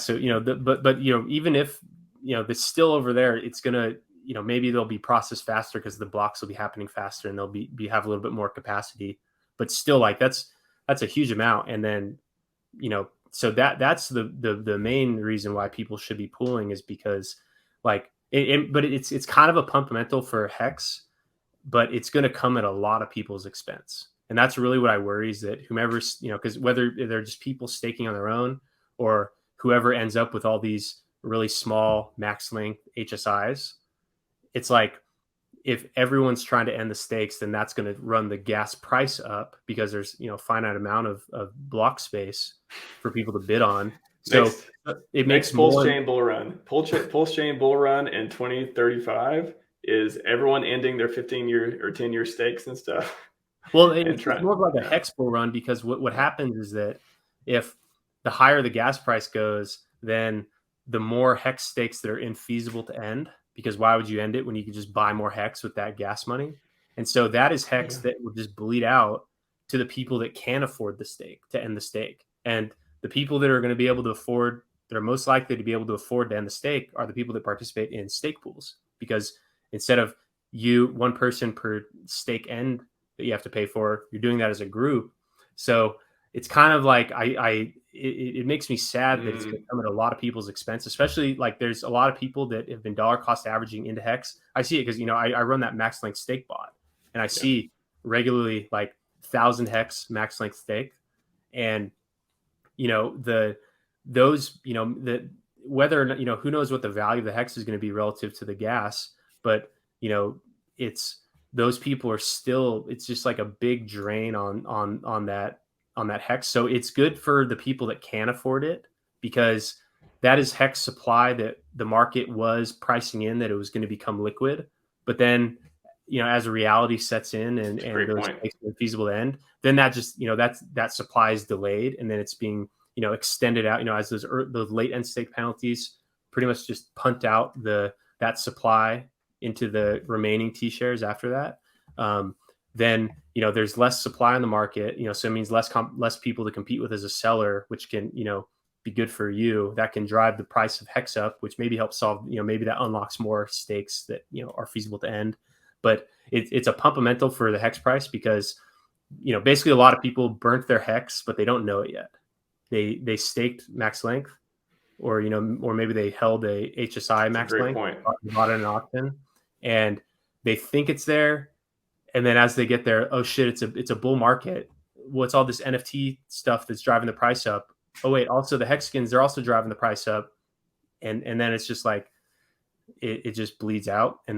So, but even if, it's still over there, it's going to, maybe they'll be processed faster because the blocks will be happening faster and they'll have a little bit more capacity, but still like that's a huge amount. And then, so that's the main reason why people should be pooling is because like, but it's kind of a fundamental for HEX, but it's going to come at a lot of people's expense. And that's really what I worry is that whomever's, because whether they're just people staking on their own or whoever ends up with all these really small max length HSIs, it's like if everyone's trying to end the stakes, then that's going to run the gas price up because there's a finite amount of block space for people to bid on. So it makes PulseChain bull run. PulseChain bull run in 2035 is everyone ending their 15-year or 10-year stakes and stuff. Well, it's more like a HEX bull run because what happens is that if the higher the gas price goes, then the more HEX stakes that are infeasible to end. Because why would you end it when you could just buy more HEX with that gas money? And so that is HEX that will just bleed out to the people that can afford the stake to end the stake. And the people that are going to be able to afford, that are most likely to be able to afford to end the stake are the people that participate in stake pools. Because instead of one person per stake end that you have to pay for, you're doing that as a group. So it's kind of like it makes me sad that it's going to come at a lot of people's expense, especially like there's a lot of people that have been dollar cost averaging into HEX. I see it because, I run that max length stake bot and I see regularly like 1,000 HEX max length stake. And, whether or not, who knows what the value of the HEX is going to be relative to the gas, but, it's those people are still, it's just like a big drain on that HEX. So it's good for the people that can afford it because that is HEX supply that the market was pricing in that it was going to become liquid. But then, as a reality sets in and those stakes are feasible to end, then that just, that supply is delayed and then it's being, extended out, as those late end stake penalties pretty much just punt out that supply into the remaining T shares after that. Then, there's less supply on the market, so it means less people to compete with as a seller, which can, be good for you. That can drive the price of HEX up, which maybe helps solve, maybe that unlocks more stakes that, are feasible to end. But it's a pumpamental for the HEX price because, basically a lot of people burnt their HEX, but they don't know it yet. They staked max length or, or maybe they held a HSI max length, bought an auction and they think it's there. And then as they get there, oh shit, it's a bull market. What's all this NFT stuff that's driving the price up? Oh wait, also the HEX skins, they're also driving the price up. And then it's just like, it just bleeds out. And